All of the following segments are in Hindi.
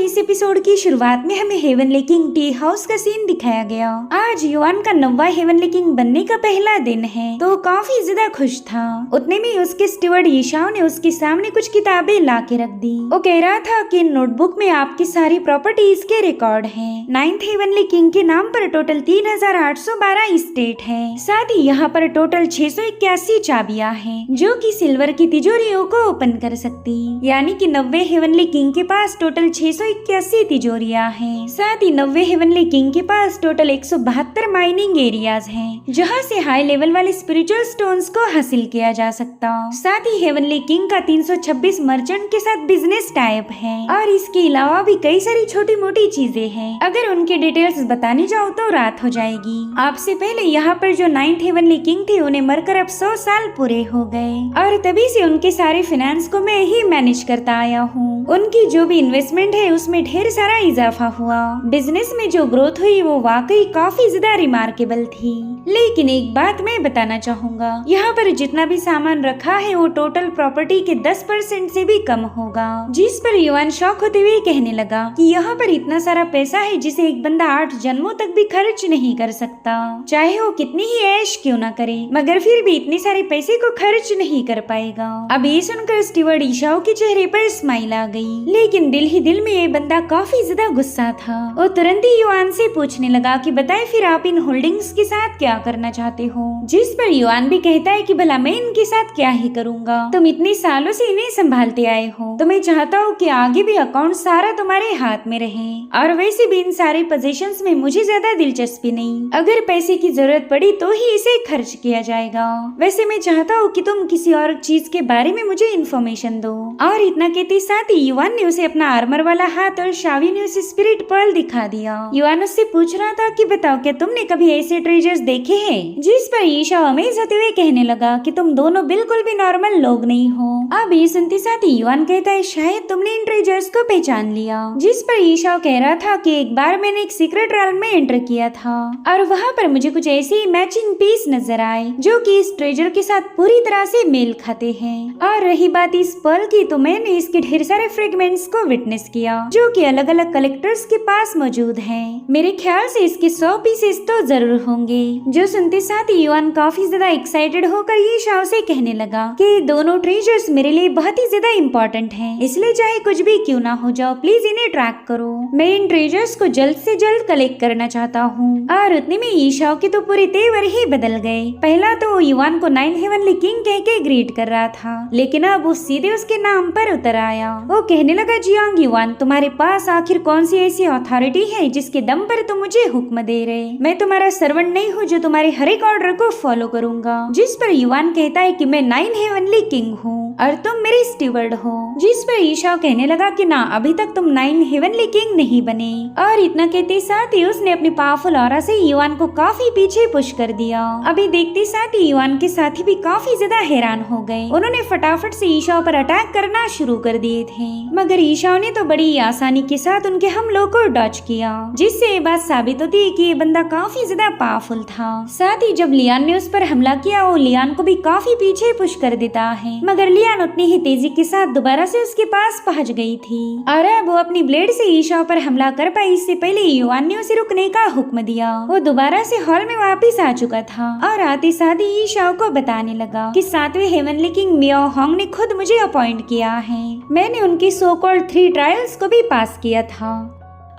इस एपिसोड की शुरुआत में हमें हेवनली किंग टी हाउस का सीन दिखाया गया। आज युआन का 9वां हेवनली किंग बनने का पहला दिन है तो काफी ज्यादा खुश था। उतने में उसके स्टीवर्ड ईशाओ ने उसके सामने कुछ किताबें ला के रख दी। वो कह रहा था कि नोटबुक में आपकी सारी प्रॉपर्टीज के रिकॉर्ड हैं। 9th हेवनली किंग के नाम पर टोटल 3812 स्टेट है। साथ ही यहाँ पर टोटल 681 चाबियां हैं जो कि सिल्वर की तिजोरियों को ओपन कर सकती। यानी कि 90 हेवनली किंग के पास टोटल 681 तिजोरियां हैं। साथ ही 90 हेवनली किंग के पास टोटल 172 माइनिंग एरियाज हैं जहां से हाई लेवल वाले स्पिरिचुअल स्टोन्स को हासिल किया जा सकता। साथ ही हेवनली किंग का 326 मर्चेंट के साथ बिजनेस टाइप है और इसके अलावा भी कई सारी छोटी मोटी चीजें हैं। अगर उनके डिटेल्स बताने जाओ तो रात हो जाएगी। आपसे पहले यहाँ पर जो 9th हेवनली किंग थे उन्हें मरकर अब 100 साल पूरे हो गए और तभी से उनके सारे फाइनेंस को मैं ही मैनेज करता आया हूँ। उनकी जो भी इन्वेस्टमेंट है उसमें ढेर सारा इजाफा हुआ। बिजनेस में जो ग्रोथ हुई वो वाकई काफी ज्यादा रिमार्केबल थी। लेकिन एक बात मैं बताना चाहूँगा, यहाँ पर जितना भी सामान रखा है वो टोटल प्रॉपर्टी के 10% से भी कम होगा। जिस पर युआन शॉक होते हुए कहने लगा कि यहाँ पर इतना सारा पैसा है जिसे एक बंदा 8 जन्मों तक भी खर्च नहीं कर सकता, चाहे वो कितनी ही ऐश क्यों न करे, मगर फिर भी इतने सारे पैसे को खर्च नहीं कर पाएगा। अब ये सुनकर स्टीवर्ड ईशाओ के चेहरे पर स्माइल आ गई, लेकिन दिल ही दिल में ये बंदा काफी ज्यादा गुस्सा था। वो तुरंत ही युआन से पूछने लगा कि बताए फिर आप इन होल्डिंग्स के साथ क्या करना चाहते हो। जिस पर युआन भी कहता है कि भला मैं इनके साथ क्या ही करूँगा, तुम इतने सालों से इन्हें संभालते आए हो, तो मैं चाहता हूँ कि आगे भी अकाउंट सारा तुम्हारे हाथ में रहे। और वैसे भी इन सारे पोजीशंस में मुझे ज्यादा दिलचस्पी नहीं, अगर पैसे की जरूरत पड़ी तो ही इसे खर्च किया जाएगा। वैसे मैं चाहता हूँ कि तुम किसी और चीज के बारे में मुझे इन्फॉर्मेशन दो। और इतना कहते साथ ही युआन ने उसे अपना आर्मर वाला हाथ और शावी ने उसे स्पिरिट पर्ल दिखा दिया। युआन उससे पूछ रहा था कि बताओ क्या तुमने कभी ऐसे ट्रेजर्स देखे हैं। जिस पर ईशा अमेज होते हुए कहने लगा कि तुम दोनों बिल्कुल भी नॉर्मल लोग नहीं हो। अब ये सुनते साथ ही युआन कहता है शायद तुमने इन ट्रेजर्स को पहचान लिया। जिस पर ईशा कह रहा था कि एक बार मैंने एक सीक्रेट रैल में एंटर किया था और वहाँ पर मुझे कुछ ऐसे मैचिंग पीस नजर आए जो कि इस ट्रेजर के साथ पूरी तरह से मेल खाते हैं। और रही बात इस पर्ल की, तो मैंने इसके ढेर सारे फ्रेगमेंट्स को विटनेस किया जो कि अलग अलग कलेक्टर्स के पास मौजूद हैं। मेरे ख्याल से इसके 100 पीसेस तो जरूर होंगे। जो सुनते साथ ही युआन काफी ज्यादा एक्साइटेड होकर ये शाओ से कहने लगा कि दोनों ट्रेजर्स मेरे लिए बहुत ही ज्यादा इम्पोर्टेंट हैं, इसलिए चाहे कुछ भी क्यों ना हो जाओ प्लीज इन्हें ट्रैक करो। मैं इन ट्रेजर्स को जल्द से जल्द कलेक्ट करना चाहता हूँ। और उतने में ईशाओ के तो पूरे तेवर ही बदल गए। पहला तो वो युआन को 9th हेवनली किंग कह के ग्रीट कर रहा था, लेकिन अब वो सीधे उसके नाम पर उतर आया। वो कहने लगा जियांग युआन, तुम्हारे पास आखिर कौन सी ऐसी अथॉरिटी है जिसके दम पर तुम मुझे हुक्म दे रहे। मैं तुम्हारा सर्वेंट नहीं हूँ जो तुम्हारे हर एक ऑर्डर को फॉलो करूंगा। जिस पर युआन कहता है कि मैं 9 हेवनली किंग हूँ और तुम मेरे स्टीवर्ड हो। जिस पर ईशा कहने लगा कि ना, अभी तक तुम 9 हेवनली किंग नहीं बने। और इतना कहते साथ ही उसने अपनी पावरफुल ऑरा से युआन को काफी पीछे पुश कर दिया। अभी देखते साथ ही युआन के साथी भी काफी ज्यादा हैरान हो गए। उन्होंने फटाफट से ईशा पर अटैक करना शुरू कर दिए थे, मगर ईशा ने तो बड़ी आसानी के साथ उनके हमलों को डॉच किया, जिससे ये बात साबित होती है कि ये बंदा काफी ज्यादा पावरफुल था। साथ ही जब लियान ने उस पर हमला किया वो लियान को भी काफी पीछे पुश कर देता है, मगर लियान उतनी ही तेजी के साथ दोबारा से उसके पास पहुंच गई थी और अब वो अपनी ब्लेड से ईशा पर हमला कर पाई। इससे पहले युआन ने उसे रुकने का हुक्म दिया। वो दोबारा से हॉल में वापस आ चुका था और आते साथ ही ईशा को बताने लगा कि 7वें हेवनली किंग मियाओ होंग ने खुद मुझे अपॉइंट किया है। मैंने उनकी सो कॉल्ड 3 ट्रायल्स को भी पास किया था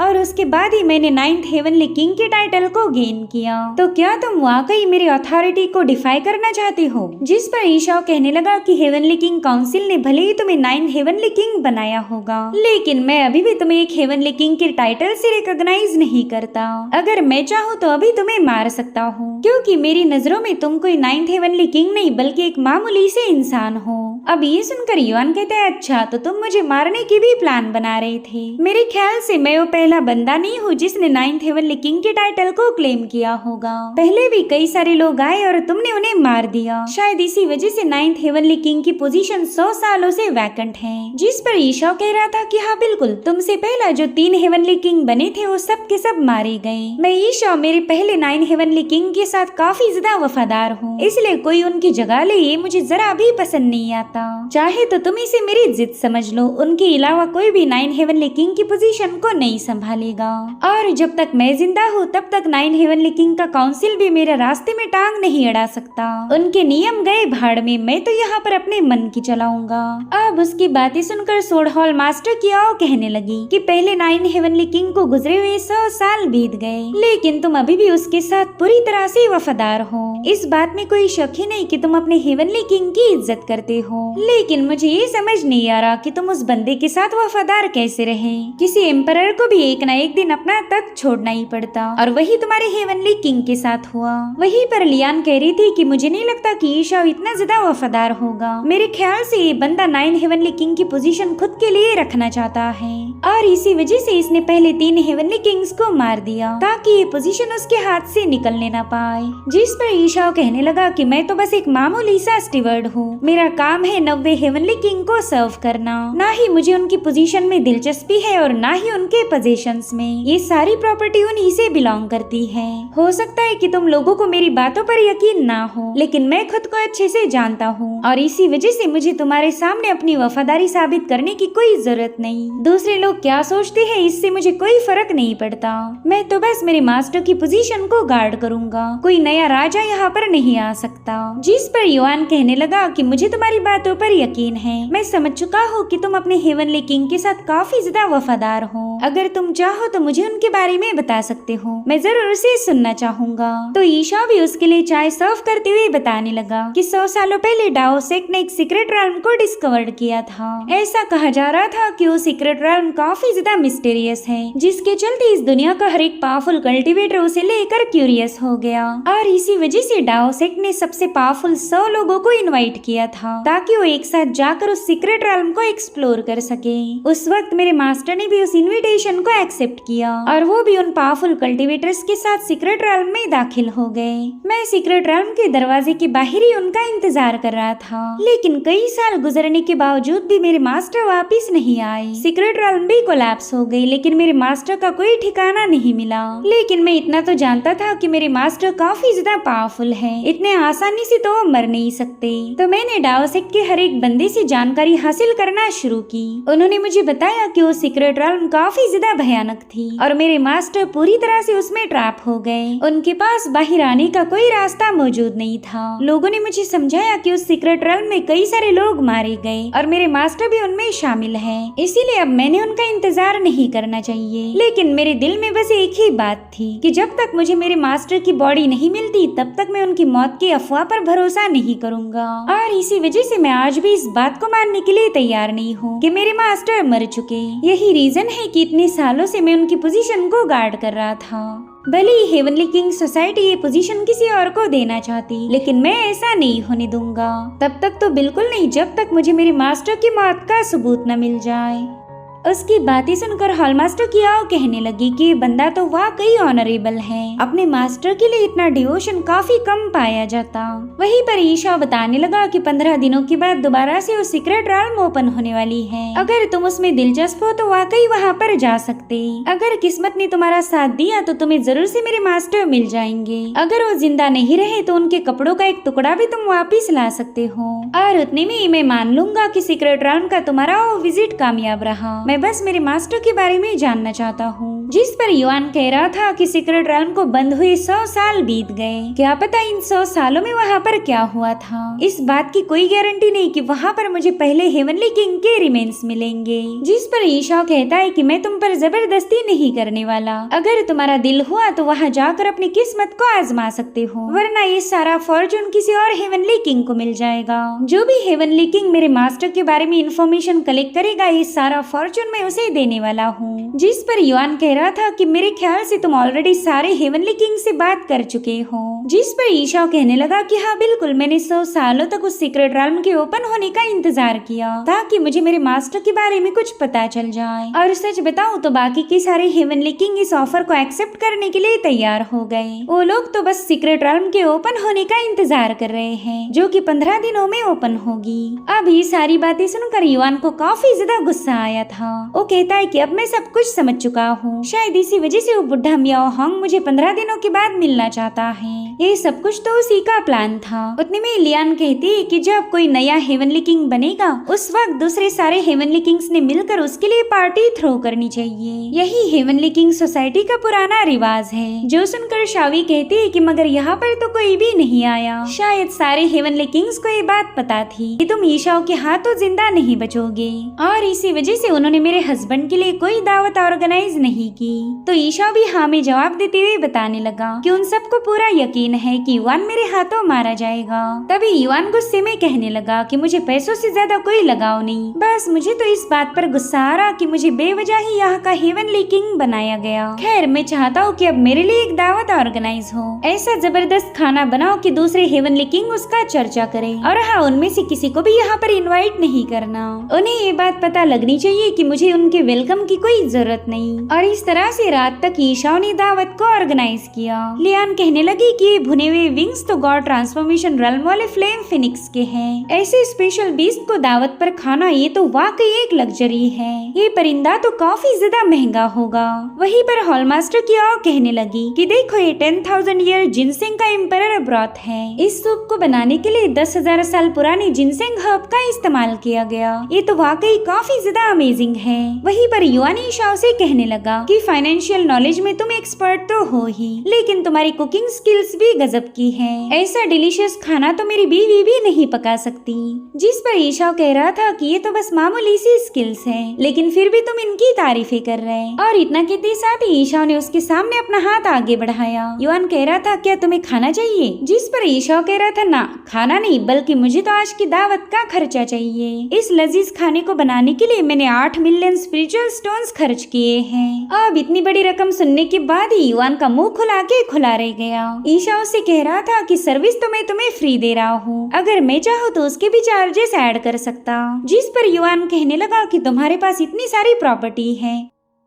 और उसके बाद ही मैंने 9th हेवनली किंग के टाइटल को गेन किया। तो क्या तुम वाकई मेरी अथॉरिटी को डिफाई करना चाहते हो। जिस पर ईशा कहने लगा कि हेवनली किंग काउंसिल ने भले ही तुम्हें 9 हेवनली किंग बनाया होगा, लेकिन मैं अभी भी तुम्हें एक हेवनली किंग के टाइटल से रिकॉग्नाइज नहीं करता। अगर मैं चाहूँ तो अभी तुम्हें मार सकता हूँ, क्योंकि मेरी नजरों में तुम कोई 9th हेवनली किंग नहीं बल्कि एक मामूली से इंसान हो। अब ये सुनकर युआन कहते हैं अच्छा, तो तुम मुझे मारने की भी प्लान बना रहे थे। मेरे ख्याल से मैं वो पहला बंदा नहीं हूँ जिसने 9th हेवनली किंग के टाइटल को क्लेम किया होगा। पहले भी कई सारे लोग आए और तुमने उन्हें मार दिया। शायद इसी वजह से 9th हेवनली किंग की पोजीशन 100 सालों से वैकेंट है। जिस पर ईशा कह रहा था कि हाँ बिल्कुल, तुमसे पहला जो 3 हेवनली किंग बने थे वो सब के सब मारे गए। मैं ईशा मेरे पहले 9 हेवनली किंग के साथ काफी ज्यादा वफादार हूँ, इसलिए कोई उनकी जगह ले ये मुझे जरा भी पसंद नहीं आता। सकता। चाहे तो तुम इसे मेरी जिद समझ लो, उनके अलावा कोई भी 9 हेवनली किंग की पोजीशन को नहीं संभालेगा। और जब तक मैं जिंदा हूँ तब तक 9 हेवनली किंग का काउंसिल भी मेरे रास्ते में टांग नहीं अड़ा सकता। उनके नियम गए भाड़ में, मैं तो यहाँ पर अपने मन की चलाऊंगा। अब उसकी बातें सुनकर सोड हॉल मास्टर कियाओ कहने लगी कि पहले 9 हेवनली किंग को गुजरे हुए 100 साल बीत गए, लेकिन तुम अभी भी उसके साथ पूरी तरह से वफादार हो। इस बात में कोई शक ही नहीं कि तुम अपने हेवनली किंग की इज्जत करते हो, लेकिन मुझे ये समझ नहीं आ रहा कि तुम उस बंदे के साथ वफादार कैसे रहे। किसी एम्परर को भी एक न एक दिन अपना तख्त छोड़ना ही पड़ता, और वही तुम्हारे हेवनली किंग के साथ हुआ। वहीं पर लियान कह रही थी कि मुझे नहीं लगता कि ईशा इतना ज्यादा वफादार होगा। मेरे ख्याल से ये बंदा 9 हेवनली किंग की पोजीशन खुद के लिए रखना चाहता है, और इसी वजह से इसने पहले 3 हेवनली किंग्स को मार दिया ताकि ये पोजीशन उसके हाथ से निकलने ना पाए। जिस पर ईशा कहने लगा कि मैं तो बस एक मामूली सा स्टीवर्ड हूँ, मेरा काम है 90 हेवनली किंग को सर्व करना, ना ही मुझे उनकी पोजीशन में दिलचस्पी है और ना ही उनके पोजीशंस में। ये सारी प्रॉपर्टी उन्हीं से बिलोंग करती है। हो सकता है कि तुम लोगों को मेरी बातों पर यकीन ना हो, लेकिन मैं खुद को अच्छे से जानता हूँ, और इसी वजह से मुझे तुम्हारे सामने अपनी वफादारी साबित करने की कोई जरूरत नहीं। दूसरे लोग क्या सोचते हैं इससे मुझे कोई फर्क नहीं पड़ता। मैं तो बस मेरे मास्टर की पोजीशन को गार्ड करूंगा, कोई नया राजा यहाँ पर नहीं आ सकता। जिस पर युआन कहने लगा कि मुझे तुम्हारी बातों पर यकीन है, मैं समझ चुका हूँ कि तुम अपने हेवनली किंग के साथ काफी ज्यादा वफादार हो। अगर तुम चाहो तो मुझे उनके बारे में बता सकते हो, मैं जरूर उसे सुनना चाहूंगा। तो ईशा भी उसके लिए चाय सर्व करते हुए बताने लगा कि 100 सालों पहले डाओसेक ने एक सीक्रेट रैल्म को डिस्कवर किया था। ऐसा कहा जा रहा था कि वो सीक्रेट रैल्म काफी ज्यादा मिस्टीरियस है, जिसके चलते इस दुनिया का हर एक पावरफुल कल्टीवेटर उसे लेकर क्यूरियस हो गया, और इसी वजह से डाओसेक ने सबसे पावरफुल 100 लोगों को इनवाइट किया था ताकि वो एक साथ जाकर उस सीक्रेट रैल्म को एक्सप्लोर कर सके। उस वक्त मेरे मास्टर ने भी उस इनविटेशन को एक्सेप्ट किया, और वो भी उन पावरफुल कल्टीवेटर्स के साथ सीक्रेट रैल्म में दाखिल हो गए। मैं सीक्रेट रैल्म के दरवाजे के बाहर ही उनका इंतजार कर रहा था, लेकिन कई साल गुजरने के बावजूद भी मेरे मास्टर वापिस नहीं आए। सीक्रेट रैल्म भी कोलैप्स हो गई, लेकिन मेरे मास्टर का कोई ठिकाना नहीं मिला। लेकिन मैं इतना तो जानता था कि मेरे मास्टर काफी ज्यादा पावरफुल है, इतने आसानी से तो वो मर नहीं सकते। तो मैंने डाओसेक के हर एक बंदे से जानकारी हासिल करना शुरू की। उन्होंने मुझे बताया कि वो सीक्रेट रैल्म काफी ज्यादा भयानक थी, और मेरे मास्टर पूरी तरह से उसमें ट्रैप हो गए। उनके पास बाहर आने का कोई रास्ता मौजूद नहीं था। लोगों ने मुझे समझाया कि उस सीक्रेट रैल्म में कई सारे लोग मारे गए, और मेरे मास्टर भी उनमें शामिल है, इसीलिए अब मैंने उनका इंतजार नहीं करना चाहिए। लेकिन मेरे दिल में बस एक ही बात थी कि जब तक मुझे मेरे मास्टर की बॉडी नहीं मिलती तब तक मैं उनकी मौत की अफवाह पर भरोसा नहीं करूंगा। और इसी वजह से मैं आज भी इस बात को मानने के लिए तैयार नहीं हूँ कि मेरे मास्टर मर चुके। यही रीजन है कि इतने सालों से मैं उनकी पोजीशन को गार्ड कर रहा था। भले ही हेवनली किंग सोसाइटी ये पोजीशन किसी और को देना चाहती, लेकिन मैं ऐसा नहीं होने दूंगा। तब तक तो बिल्कुल नहीं, जब तक मुझे मेरे मास्टर की मौत का सबूत न मिल जाए। उसकी बातें सुनकर हॉलमास्टर कियाओ कहने लगी कि बंदा तो वाकई ऑनरेबल है, अपने मास्टर के लिए इतना डिवोशन काफी कम पाया जाता। वहीं पर ईशा बताने लगा कि 15 दिनों के बाद दोबारा से वो सीक्रेट रैल्म ओपन होने वाली है। अगर तुम उसमें दिलचस्प हो तो वाकई वहाँ पर जा सकते। अगर किस्मत ने तुम्हारा साथ दिया तो तुम्हें जरूर से मेरे मास्टर मिल जाएंगे। अगर वो जिंदा नहीं रहे तो उनके कपड़ों का एक टुकड़ा भी तुम वापिस ला सकते हो, और उतने में मैं मान लूंगा कि सीक्रेट रैल्म का तुम्हारा वो विजिट कामयाब रहा। मैं बस मेरे मास्टर के बारे में जानना चाहता हूँ। जिस पर युआन कह रहा था कि सीक्रेट रैल्म को बंद हुए 100 साल बीत गए, क्या पता इन 100 सालों में वहाँ पर क्या हुआ था। इस बात की कोई गारंटी नहीं कि वहाँ पर मुझे पहले हेवनली किंग के रिमेन्स मिलेंगे। जिस पर ईशा कहता है कि मैं तुम पर जबरदस्ती नहीं करने वाला, अगर तुम्हारा दिल हुआ तो वहाँ जाकर अपनी किस्मत को आजमा सकते हो, वरना ये सारा फॉर्चून किसी और हेवनली किंग को मिल जाएगा। जो भी हेवनली किंग मेरे मास्टर के बारे में इंफॉर्मेशन कलेक्ट करेगा, ये सारा फॉर्चून मैं उसे देने वाला हूँ। जिस पर युआन कह रहा था कि मेरे ख्याल से तुम ऑलरेडी सारे हेवनली किंग से बात कर चुके हो। जिस पर ईशा कहने लगा कि हाँ बिल्कुल, मैंने 100 सालों तक उस सीक्रेट रैल्म के ओपन होने का इंतजार किया ताकि मुझे मेरे मास्टर के बारे में कुछ पता चल जाए। और सच बताऊं तो बाकी के सारे हेवनली किंग इस ऑफर को एक्सेप्ट करने के लिए तैयार हो गए। वो लोग तो बस सीक्रेट रैल्म के ओपन होने का इंतजार कर रहे हैं, जो कि 15 दिनों में ओपन होगी। अब ये सारी बातें सुनकर युआन को काफी ज्यादा गुस्सा आया था। वो कहता है कि अब मैं सब कुछ समझ चुका हूँ, शायद इसी वजह से वो बुढ़ा मियाओ हांग मुझे 15 दिनों के बाद मिलना चाहता है। ये सब कुछ तो उसी का प्लान था। उतने में लियान कहती है कि जब कोई नया हेवनली किंग बनेगा उस वक्त दूसरे सारे हेवनली किंग्स ने मिलकर उसके लिए पार्टी थ्रो करनी चाहिए। यही हेवनली किंग सोसाइटी का पुराना रिवाज है। जो सुनकर शावी कहती है कि मगर यहाँ पर तो कोई भी नहीं आया। शायद सारे हेवनली किंग्स को ये बात पता थी कि तुम ईशाओं के हाथों जिंदा नहीं बचोगे और इसी वजह से उन्होंने मेरे हस्बैंड के लिए कोई दावत ऑर्गेनाइज नहीं की। तो ईशा भी हाँ में जवाब देते हुए बताने लगा कि उन सबको पूरा यकीन है कि युवान मेरे हाथों मारा जाएगा। तभी युवान गुस्से में कहने लगा कि मुझे पैसों से ज्यादा कोई लगाव नहीं, बस मुझे तो इस बात पर गुस्सा आ रहा कि मुझे बेवजह ही यहाँ का हेवनली किंग बनाया गया। खैर मैं चाहता हूँ कि अब मेरे लिए एक दावत ऑर्गेनाइज हो, ऐसा जबरदस्त खाना बनाओ कि दूसरे हेवनली किंग उसका चर्चा करे और हाँ उनमें से किसी को भी यहाँ पर इनवाइट नहीं करना। उन्हें ये बात पता लगनी चाहिए कि मुझे उनके वेलकम की कोई जरूरत नहीं। और इस तरह से रात तक ईशा ने दावत को ऑर्गेनाइज किया। लियान कहने लगी कि ये भुने हुए विंग्स तो गॉड ट्रांसफॉर्मेशन रेल्म वाले फ्लेम फिनिक्स के हैं। ऐसे स्पेशल बीस्ट को दावत पर खाना ये तो वाकई एक लग्जरी है। ये परिंदा तो काफी ज्यादा महंगा होगा। वहीं पर हॉल मास्टर की और कहने लगी कि देखो ये 10,000 ईयर जिनसेंग का इम्पेरर ब्रॉथ है। इस सूप को बनाने के लिए 10,000 साल पुरानी जिनसेंग हर्ब का इस्तेमाल किया गया। ये तो वाकई काफी ज्यादा अमेजिंग है। वहीं पर युआन ईशाओ से कहने लगा कि फाइनेंशियल नॉलेज में तुम एक्सपर्ट तो हो ही, लेकिन तुम्हारी कुकिंग स्किल्स भी गजब की है। ऐसा डिलीशियस खाना तो मेरी बीवी भी नहीं पका सकती। जिस पर ईशाओ कह रहा था कि ये तो बस मामूली सी स्किल्स है, लेकिन फिर भी तुम इनकी तारीफें कर रहे। और इतना कहते साथ ही ईशाओ ने उसके सामने अपना हाथ आगे बढ़ाया। युआन कह रहा था क्या तुम्हें खाना चाहिए? जिस पर ईशाओ कह रहा था ना खाना नहीं, बल्कि मुझे तो आज की दावत का खर्चा चाहिए। इस लजीज खाने को बनाने के लिए मैंने 8 मिलियन स्पिरिचुअल स्टोन्स खर्च किए हैं। अब इतनी बड़ी रकम सुनने के बाद ही युआन का मुंह खुला के खुला रह गया। ईशा उससे कह रहा था कि सर्विस तो मैं तुम्हें फ्री दे रहा हूँ, अगर मैं चाहूँ तो उसके भी चार्जेस ऐड कर सकता। जिस पर युआन कहने लगा कि तुम्हारे पास इतनी सारी प्रॉपर्टी है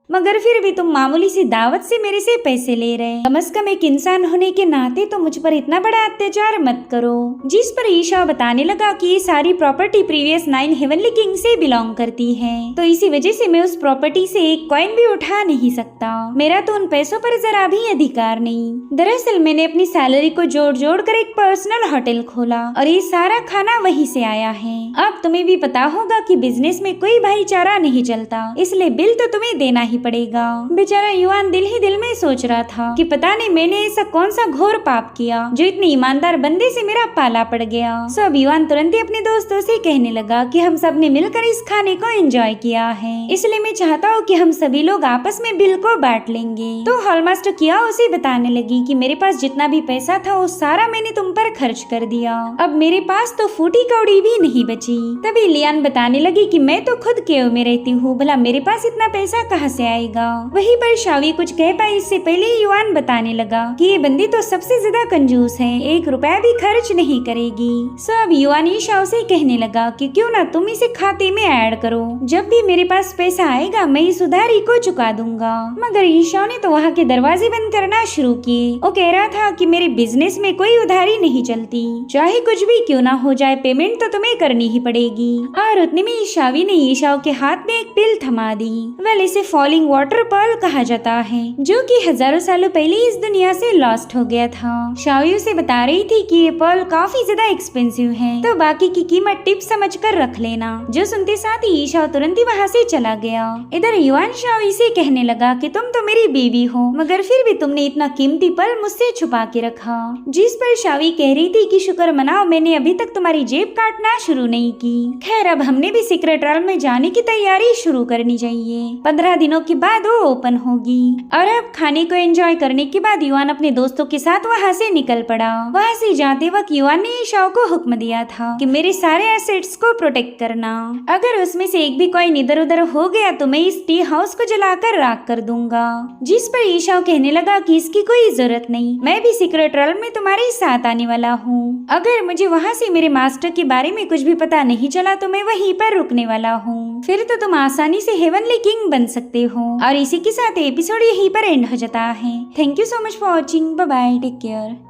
मगर फिर भी तुम मामूली सी दावत से मेरे से पैसे ले रहे। कम से कम एक इंसान होने के नाते तो मुझ पर इतना बड़ा अत्याचार मत करो। जिस पर ईशा बताने लगा कि ये सारी प्रॉपर्टी प्रीवियस 9 हेवनली किंग से बिलोंग करती है, तो इसी वजह से मैं उस प्रॉपर्टी से एक कॉइन भी उठा नहीं सकता। मेरा तो उन पैसों पर जरा भी अधिकार नहीं। दरअसल मैंने अपनी सैलरी को जोड़ जोड़ कर एक पर्सनल होटल खोला और ये सारा खाना वहीं से आया है। अब तुम्हें भी पता होगा कि बिजनेस में कोई भाईचारा नहीं चलता, इसलिए बिल तो तुम्हें देना ही पड़ेगा। बेचारा युआन दिल ही दिल में सोच रहा था कि पता नहीं मैंने ऐसा कौन सा घोर पाप किया जो इतने ईमानदार बंदे से मेरा पाला पड़ गया। सब युआन तुरंत ही अपने दोस्तों से कहने लगा कि हम सब ने मिलकर इस खाने को एंजॉय किया है, इसलिए मैं चाहता हूँ कि हम सभी लोग आपस में बिल को बांट लेंगे। तो हॉलमास्टर किया उसे बताने लगी कि मेरे पास जितना भी पैसा था वो सारा मैंने तुम पर खर्च कर दिया, अब मेरे पास तो फूटी कौड़ी भी नहीं बची। तभी लियान बताने लगी कि मैं तो खुद केव में रहती हूँ, भला मेरे पास इतना पैसा कहाँ से आएगा। वहीं पर शावी कुछ कह पाई इससे पहले ही युआन बताने लगा कि ये बंदी तो सबसे ज्यादा कंजूस है, 1 रुपया भी खर्च नहीं करेगी। सब युआन ईशाओ से कहने लगा कि क्यों ना तुम इसे खाते में ऐड करो, जब भी मेरे पास पैसा आएगा मैं इस उधारी को चुका दूंगा। मगर ईशाओ ने तो वहाँ के दरवाजे बंद करना शुरू किए। वो कह रहा था कि मेरे बिजनेस में कोई उधारी नहीं चलती, चाहे कुछ भी क्यों ना हो जाए पेमेंट तो तुम्हें करनी ही पड़ेगी। और उतने में शावी ने ईशाओ के हाथ में एक पिल थमा दी। वेल इसे फॉलिंग वाटर पर्ल कहा जाता है, जो कि हजारों सालों पहले इस दुनिया से लॉस्ट हो गया था। शावी उसे बता रही थी कि ये पर्ल काफी ज्यादा एक्सपेंसिव है, तो बाकी की कीमत टिप समझकर रख लेना। जो सुनते साथ ही ईशा तुरंत ही वहाँ से चला गया। इधर युआन शावी से कहने लगा कि तुम तो मेरी बीवी हो, मगर फिर भी तुमने इतना कीमती पर्ल मुझसे छुपा के रखा। जिस पर शावी कह रही थी कि शुक्र मनाओ मैंने अभी तक तुम्हारी जेब काटना शुरू नहीं की। खैर अब हमने भी सीक्रेट रेल्म में जाने की तैयारी शुरू करनी चाहिए, 15 दिनों के बाद वो ओपन होगी। और अब खाने को एंजॉय करने के बाद युआन अपने दोस्तों के साथ वहाँ से निकल पड़ा। वहाँ से जाते वक्त युआन ने ईशाओ को हुक्म दिया था कि मेरे सारे एसेट्स को प्रोटेक्ट करना, अगर उसमें से एक भी कॉइन इधर उधर हो गया तो मैं इस टी हाउस को जलाकर राख कर दूंगा। जिस पर ईशाओ कहने लगा कि इसकी कोई जरूरत नहीं, मैं भी सीक्रेट रेल्म में तुम्हारे साथ आने वाला हूँ। अगर मुझे वहाँ से मेरे मास्टर के बारे में कुछ भी पता नहीं चला तो मैं वहीं पर रुकने वाला हूँ, फिर तो तुम आसानी से हेवनली किंग बन सकते हो। और इसी के साथ एपिसोड यहीं पर एंड हो जाता है। Thank you so much for watching. Bye bye, take care.